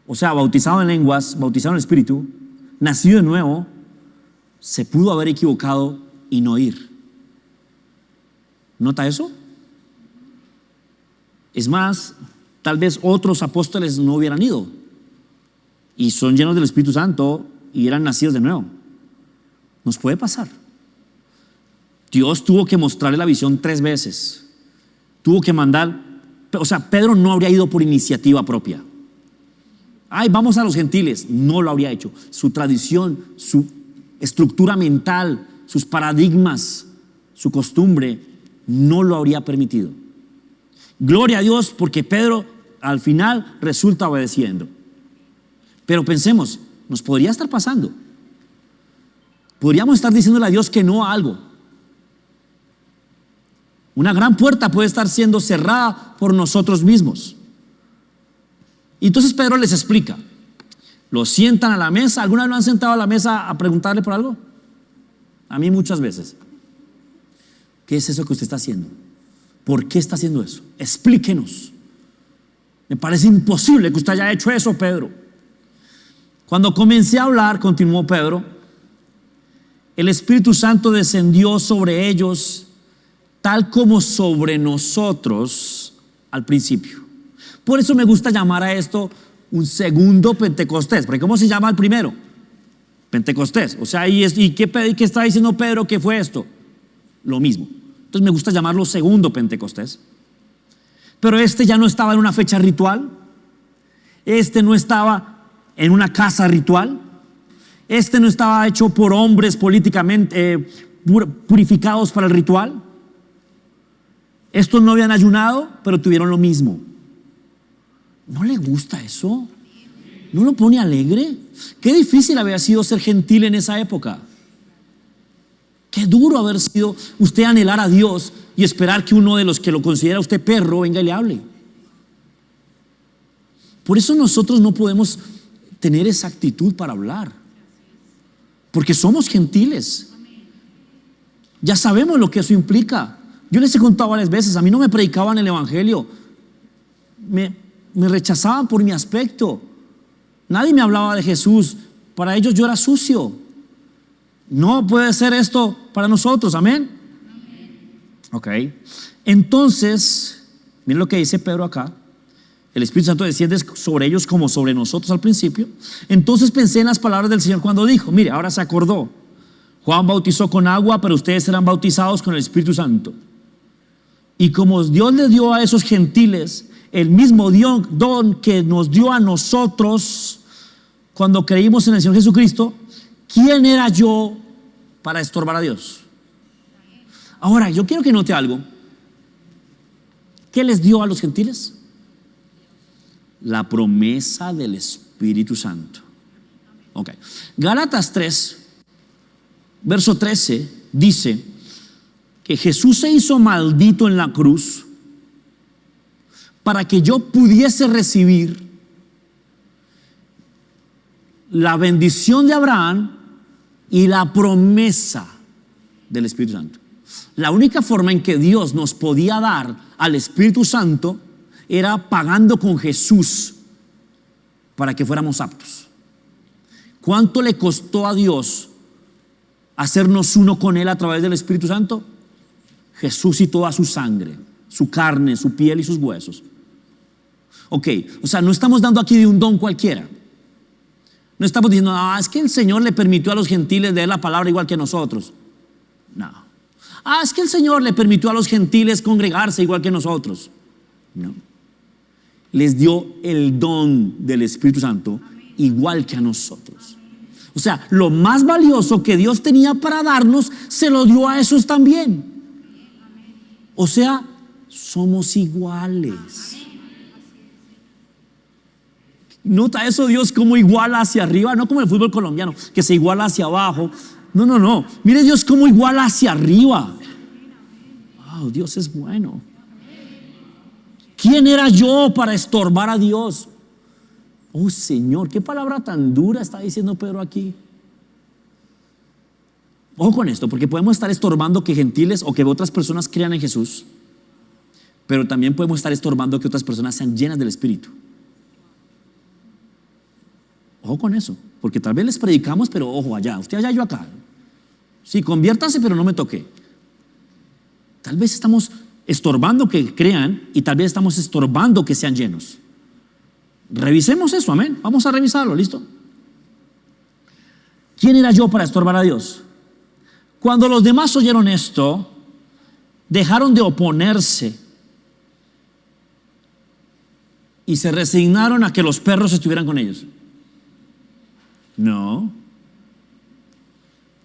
o sea, bautizado en lenguas, bautizado en el Espíritu, nacido de nuevo, se pudo haber equivocado y no ir. ¿Nota eso? Es más, tal vez otros apóstoles no hubieran ido y son llenos del Espíritu Santo y eran nacidos de nuevo. Nos puede pasar. Dios tuvo que mostrarle la visión 3 veces. Tuvo que mandar, o sea, Pedro no habría ido por iniciativa propia. Ay, vamos a los gentiles. No lo habría hecho. Su tradición, su estructura mental, sus paradigmas, su costumbre, no lo habría permitido. Gloria a Dios, porque Pedro al final resulta obedeciendo. Pero pensemos, nos podría estar pasando. Podríamos estar diciéndole a Dios que no a algo. Una gran puerta puede estar siendo cerrada por nosotros mismos. Y entonces Pedro les explica. Lo sientan a la mesa. ¿Alguna vez lo han sentado a la mesa a preguntarle por algo? A mí muchas veces. ¿Qué es eso que usted está haciendo? ¿Por qué está haciendo eso? Explíquenos. Me parece imposible que usted haya hecho eso, Pedro. Cuando comencé a hablar, continuó Pedro, el Espíritu Santo descendió sobre ellos tal como sobre nosotros al principio. Por eso me gusta llamar a esto un segundo Pentecostés. Porque ¿cómo se llama el primero? Pentecostés. O sea, ¿y qué está diciendo Pedro que fue esto? Lo mismo. Entonces me gusta llamarlo segundo Pentecostés. Pero este ya no estaba en una fecha ritual. Este no estaba en una casa ritual. Este no estaba hecho por hombres políticamente purificados para el ritual. Estos no habían ayunado, pero tuvieron lo mismo. ¿No le gusta eso? ¿No lo pone alegre? Qué difícil había sido ser gentil en esa época. Qué duro haber sido usted anhelar a Dios y esperar que uno de los que lo considera usted perro venga y le hable. Por eso nosotros no podemos tener esa actitud para hablar, porque somos gentiles. Ya sabemos lo que eso implica. Yo les he contado varias veces, a mí no me predicaban el evangelio, me rechazaban por mi aspecto. Nadie me hablaba de Jesús. Para ellos yo era sucio. No puede ser esto para nosotros, amén. Ok, entonces miren lo que dice Pedro acá. El Espíritu Santo desciende sobre ellos como sobre nosotros al principio. Entonces pensé en las palabras del Señor cuando dijo, mire, ahora se acordó, Juan bautizó con agua, pero ustedes serán bautizados con el Espíritu Santo. Y como Dios le dio a esos gentiles el mismo don que nos dio a nosotros cuando creímos en el Señor Jesucristo, ¿quién era yo para estorbar a Dios? Ahora, yo quiero que note algo. ¿Qué les dio a los gentiles? La promesa del Espíritu Santo. Ok. Gálatas 3, verso 13, dice que Jesús se hizo maldito en la cruz para que yo pudiese recibir la bendición de Abraham y la promesa del Espíritu Santo. La única forma en que Dios nos podía dar al Espíritu Santo era pagando con Jesús para que fuéramos aptos. ¿Cuánto le costó a Dios hacernos uno con Él a través del Espíritu Santo? Jesús y toda su sangre, su carne, su piel y sus huesos. Ok, o sea, no estamos dando aquí de un don cualquiera. No estamos diciendo, es que el Señor le permitió a los gentiles leer la palabra igual que nosotros. No. Es que el Señor le permitió a los gentiles congregarse igual que nosotros. No. Les dio el don del Espíritu Santo igual que a nosotros. O sea, lo más valioso que Dios tenía para darnos, se lo dio a esos también. O sea, somos iguales. Nota eso, Dios como iguala hacia arriba, no como el fútbol colombiano, que se iguala hacia abajo. No. Mire Dios como iguala hacia arriba. Wow, Dios es bueno. ¿Quién era yo para estorbar a Dios? Oh Señor, qué palabra tan dura está diciendo Pedro aquí. Ojo con esto, porque podemos estar estorbando que gentiles o que otras personas crean en Jesús, pero también podemos estar estorbando que otras personas sean llenas del Espíritu. Ojo con eso, porque tal vez les predicamos, pero ojo allá, usted allá, yo acá. Sí, conviértase, pero no me toque. Tal vez estamos estorbando que crean y tal vez estamos estorbando que sean llenos. Revisemos eso, amén. Vamos a revisarlo, ¿listo? ¿Quién era yo para estorbar a Dios? Cuando los demás oyeron esto, dejaron de oponerse y se resignaron a que los perros estuvieran con ellos. No,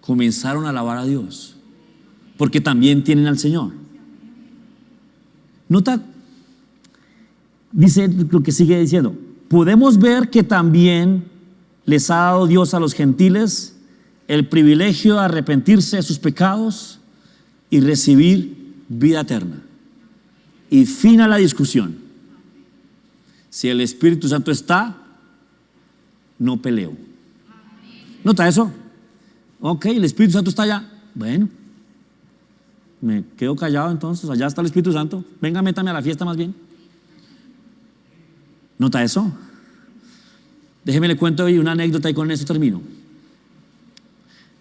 comenzaron a alabar a Dios porque también tienen al Señor. Nota, dice lo que sigue diciendo. Podemos ver que también les ha dado Dios a los gentiles el privilegio de arrepentirse de sus pecados y recibir vida eterna. Y fin a la discusión. Si el Espíritu Santo está, no peleo. ¿Nota eso? Ok, el Espíritu Santo está allá. Bueno, me quedo callado entonces. Allá está el Espíritu Santo. Venga, métame a la fiesta más bien. ¿Nota eso? Déjeme le cuento hoy una anécdota y con eso termino.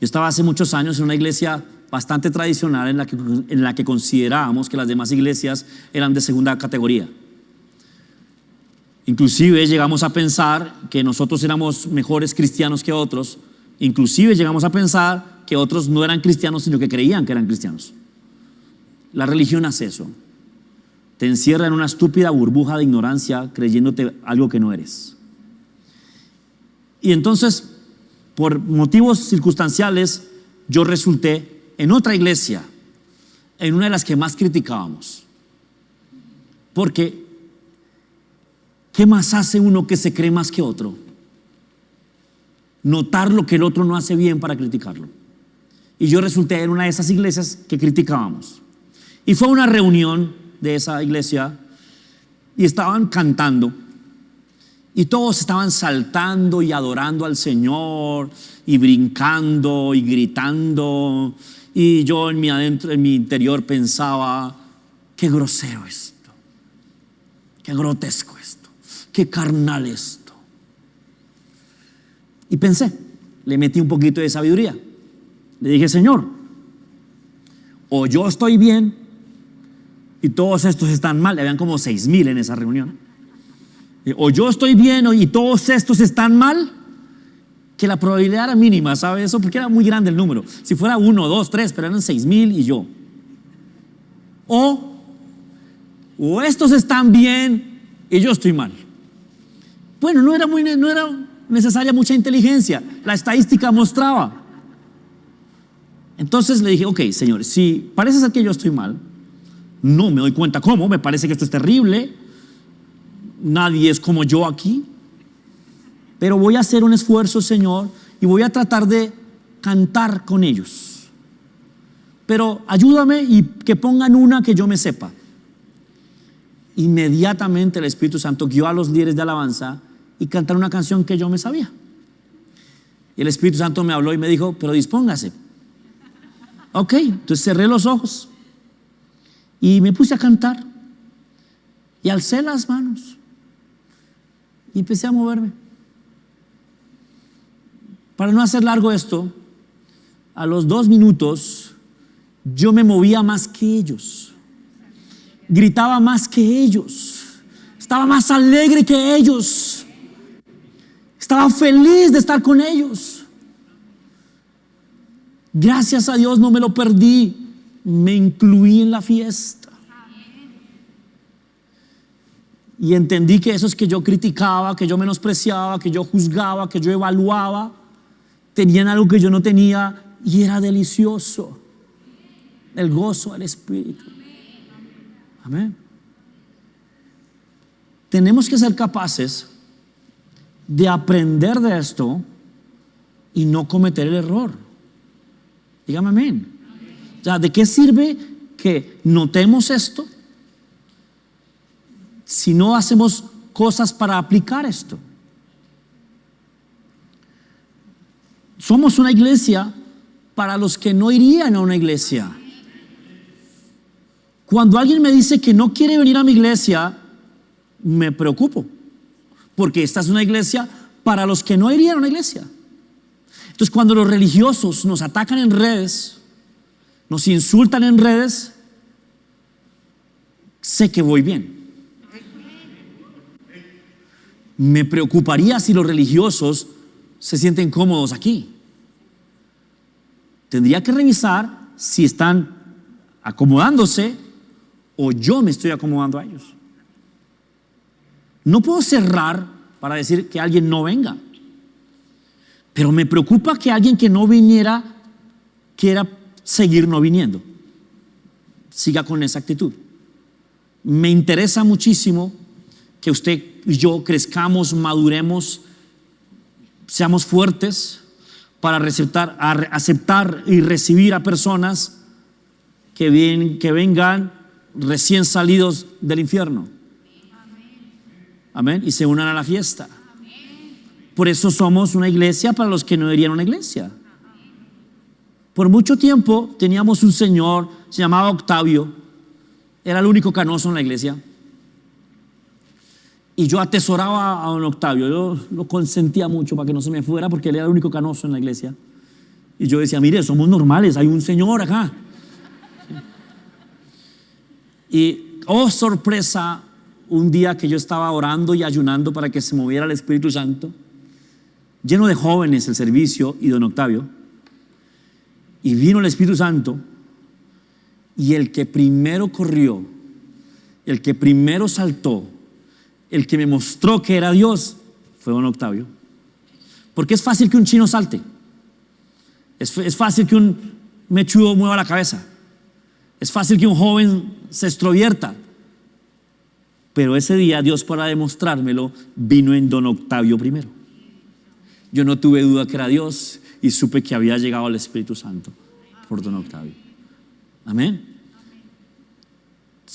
Yo estaba hace muchos años en una iglesia bastante tradicional en la que considerábamos que las demás iglesias eran de segunda categoría. Inclusive llegamos a pensar que nosotros éramos mejores cristianos que otros. Inclusive llegamos a pensar que otros no eran cristianos, sino que creían que eran cristianos. La religión hace eso. Te encierra en una estúpida burbuja de ignorancia creyéndote algo que no eres. Y entonces, por motivos circunstanciales, yo resulté en otra iglesia, en una de las que más criticábamos. Porque, ¿qué más hace uno que se cree más que otro? Notar lo que el otro no hace bien para criticarlo. Y yo resulté en una de esas iglesias que criticábamos. Y fue una reunión de esa iglesia y estaban cantando. Y todos estaban saltando y adorando al Señor y brincando y gritando. Y yo en mi interior pensaba, qué grosero esto, qué grotesco esto, qué carnal esto. Y pensé, le metí un poquito de sabiduría. Le dije, Señor, o yo estoy bien y todos estos están mal. Habían como 6,000 en esa reunión. O yo estoy bien y todos estos están mal, que la probabilidad era mínima, ¿sabe eso? Porque era muy grande el número. Si fuera 1, 2, 3, pero eran 6,000 y yo. O estos están bien y yo estoy mal. Bueno, no era necesaria mucha inteligencia. La estadística mostraba. Entonces le dije, ok, Señor, si parece ser que yo estoy mal, no me doy cuenta cómo, me parece que esto es terrible, nadie es como yo aquí, pero voy a hacer un esfuerzo, Señor, y voy a tratar de cantar con ellos. Pero ayúdame y que pongan una que yo me sepa. Inmediatamente el Espíritu Santo guió a los líderes de alabanza y cantaron una canción que yo me sabía. Y el Espíritu Santo me habló y me dijo, pero dispóngase. Ok, entonces cerré los ojos y me puse a cantar y alcé las manos y empecé a moverme. Para no hacer largo esto, a los 2 minutos yo me movía más que ellos, gritaba más que ellos, estaba más alegre que ellos, estaba feliz de estar con ellos. Gracias a Dios no me lo perdí, me incluí en la fiesta. Y entendí que esos que yo criticaba, que yo menospreciaba, que yo juzgaba, que yo evaluaba, tenían algo que yo no tenía y era delicioso. El gozo del Espíritu. Amén. Tenemos que ser capaces de aprender de esto y no cometer el error. Dígame amén. O sea, ¿de qué sirve que notemos esto si no hacemos cosas para aplicar esto? Somos una iglesia para los que no irían a una iglesia. Cuando alguien me dice que no quiere venir a mi iglesia, me preocupo, porque esta es una iglesia para los que no irían a una iglesia. Entonces, cuando los religiosos nos atacan en redes, nos insultan en redes, sé que voy bien. Me preocuparía si los religiosos se sienten cómodos aquí. Tendría que revisar si están acomodándose o yo me estoy acomodando a ellos. No puedo cerrar para decir que alguien no venga. Pero me preocupa que alguien que no viniera quiera seguir no viniendo. Siga con esa actitud. Me interesa muchísimo que usted y yo crezcamos, maduremos, seamos fuertes para aceptar y recibir a personas que vengan recién salidos del infierno. Amén. Y se unan a la fiesta. Por eso somos una iglesia para los que no irían a una iglesia. Por mucho tiempo teníamos un señor, se llamaba Octavio, era el único canoso en la iglesia. Y yo atesoraba a don Octavio, yo lo consentía mucho para que no se me fuera porque él era el único canoso en la iglesia. Y yo decía, mire, somos normales, hay un señor acá. Y, oh sorpresa, un día que yo estaba orando y ayunando para que se moviera el Espíritu Santo, lleno de jóvenes el servicio y don Octavio, y vino el Espíritu Santo, y el que primero corrió, el que primero saltó, el que me mostró que era Dios, fue don Octavio. Porque es fácil que un chino salte, es fácil que un mechudo mueva la cabeza, es fácil que un joven se extrovierta. Pero ese día Dios, para demostrármelo, vino en don Octavio primero. Yo no tuve duda que era Dios y supe que había llegado el Espíritu Santo. por don Octavio. Amén.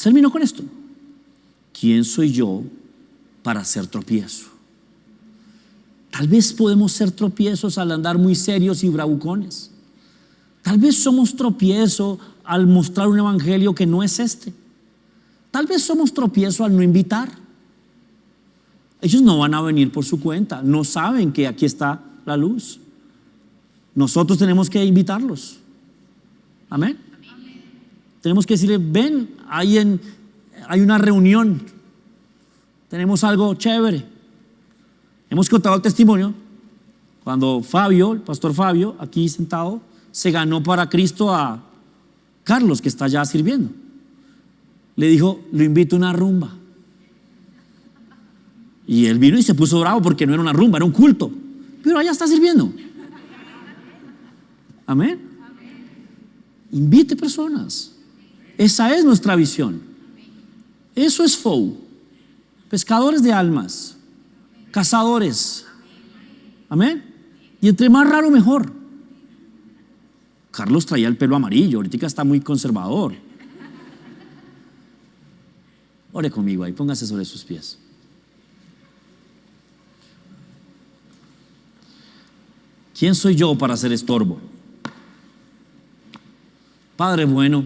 Termino con esto. ¿Quién soy yo para ser tropiezo? Tal vez podemos ser tropiezos al andar muy serios y bravucones. Tal vez somos tropiezo al mostrar un evangelio que no es este. Tal vez somos tropiezo al no invitar. Ellos no van a venir por su cuenta, no saben que aquí está la luz. Nosotros tenemos que invitarlos. Amén. Tenemos que decirle: ven, hay una reunión, tenemos algo chévere. Hemos contado el testimonio cuando Fabio, el pastor Fabio, aquí sentado, se ganó para Cristo a Carlos, que está allá sirviendo. Le dijo: lo invito a una rumba. Y él vino y se puso bravo porque no era una rumba, era un culto. Pero allá está sirviendo. Amén. Invite personas. Esa es nuestra visión. Eso es FOU. Pescadores de almas, cazadores. Amén. Y entre más raro mejor. Carlos traía el pelo amarillo, ahorita está muy conservador. Ore conmigo ahí, póngase sobre sus pies. ¿Quién soy yo para ser estorbo? Padre bueno,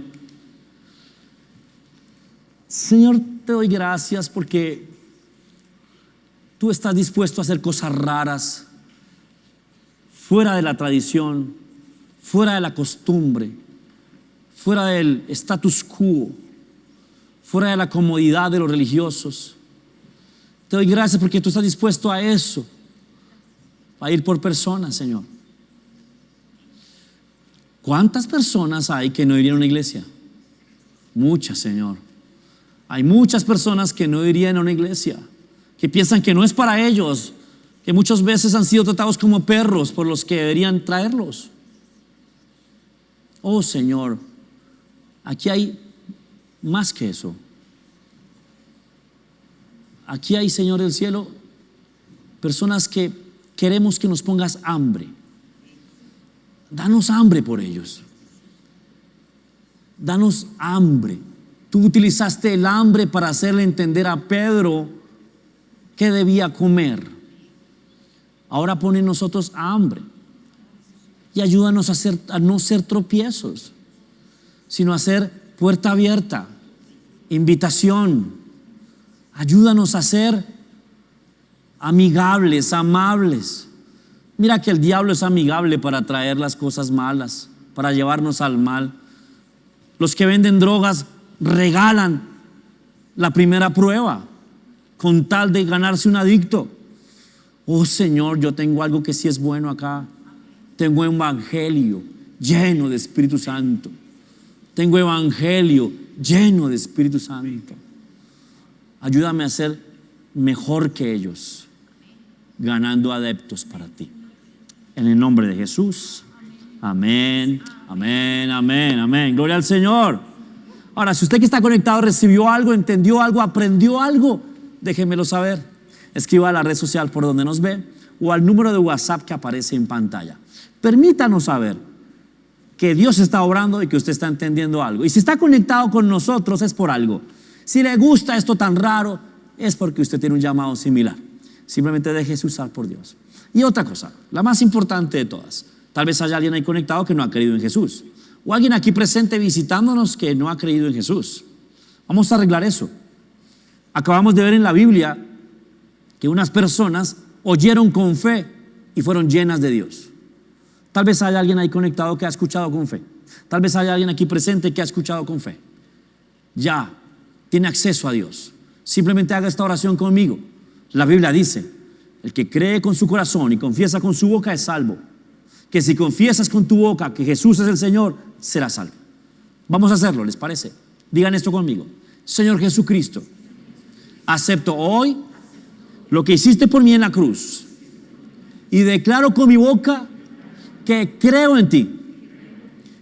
Señor, te doy gracias porque tú estás dispuesto a hacer cosas raras, fuera de la tradición, fuera de la costumbre, fuera del status quo, fuera de la comodidad de los religiosos. Te doy gracias porque tú estás dispuesto a eso, a ir por personas, Señor. ¿Cuántas personas hay que no irían a una iglesia? Muchas, Señor. Hay muchas personas que no irían a una iglesia, que piensan que no es para ellos, que muchas veces han sido tratados como perros por los que deberían traerlos. Oh, Señor, aquí hay más que eso. Aquí hay, Señor del cielo, personas que queremos que nos pongas hambre. Danos hambre por ellos. Danos hambre. Tú utilizaste el hambre para hacerle entender a Pedro que debía comer. Ahora pon en nosotros hambre y ayúdanos a no ser tropiezos, sino a ser puerta abierta, invitación. Ayúdanos a ser amigables, amables. Mira que el diablo es amigable para traer las cosas malas, para llevarnos al mal. Los que venden drogas regalan la primera prueba con tal de ganarse un adicto. Oh, Señor, yo tengo algo que sí es bueno acá. Tengo evangelio lleno de Espíritu Santo. Tengo evangelio lleno de Espíritu Santo. Ayúdame a ser mejor que ellos, ganando adeptos para ti. En el nombre de Jesús. Amén, amén, amén, amén. Gloria al Señor. Ahora, si usted que está conectado recibió algo, entendió algo, aprendió algo, déjemelo saber. Escriba a la red social por donde nos ve o al número de WhatsApp que aparece en pantalla. Permítanos saber que Dios está obrando y que usted está entendiendo algo. Y si está conectado con nosotros es por algo. Si le gusta esto tan raro, es porque usted tiene un llamado similar. Simplemente déjese usar por Dios. Y otra cosa, la más importante de todas. Tal vez haya alguien ahí conectado que no ha creído en Jesús. O alguien aquí presente visitándonos que no ha creído en Jesús. Vamos a arreglar eso. Acabamos de ver en la Biblia que unas personas oyeron con fe y fueron llenas de Dios. Tal vez haya alguien ahí conectado que ha escuchado con fe. Tal vez haya alguien aquí presente que ha escuchado con fe. Ya tiene acceso a Dios. Simplemente haga esta oración conmigo. La Biblia dice: el que cree con su corazón y confiesa con su boca es salvo. Que si confiesas con tu boca que Jesús es el Señor, serás salvo. Vamos a hacerlo, ¿les parece? Digan esto conmigo. Señor Jesucristo, acepto hoy lo que hiciste por mí en la cruz y declaro con mi boca que creo en ti.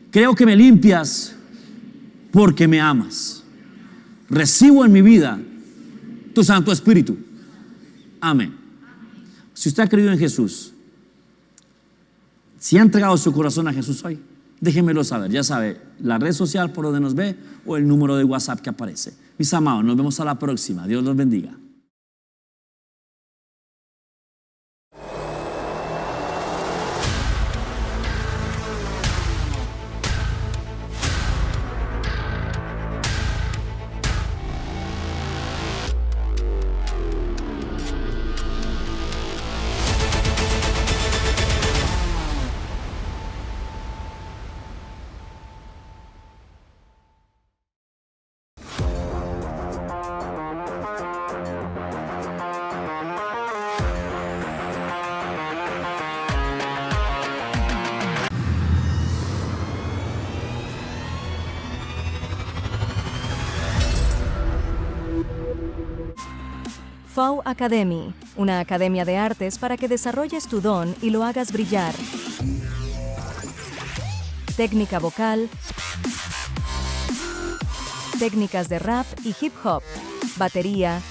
Creo que me limpias porque me amas. Recibo en mi vida tu Santo Espíritu. Amén. Si usted ha creído en Jesús, si ha entregado su corazón a Jesús hoy, déjenmelo saber. Ya sabe, la red social por donde nos ve o el número de WhatsApp que aparece. Mis amados, nos vemos a la próxima. Dios los bendiga. FAU Academy, una academia de artes para que desarrolles tu don y lo hagas brillar. Técnica vocal, técnicas de rap y hip hop, batería,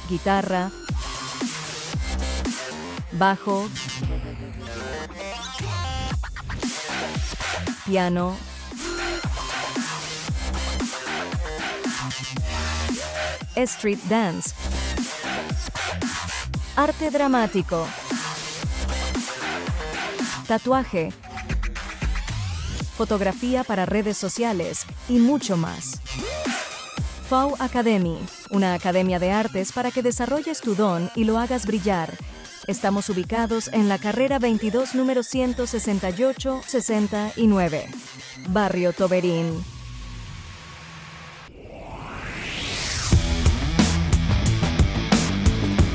guitarra, bajo, piano, street dance, arte dramático, tatuaje, fotografía para redes sociales y mucho más. FAU Academy, una academia de artes para que desarrolles tu don y lo hagas brillar. Estamos ubicados en la carrera 22, número 168-69, Barrio Toberín.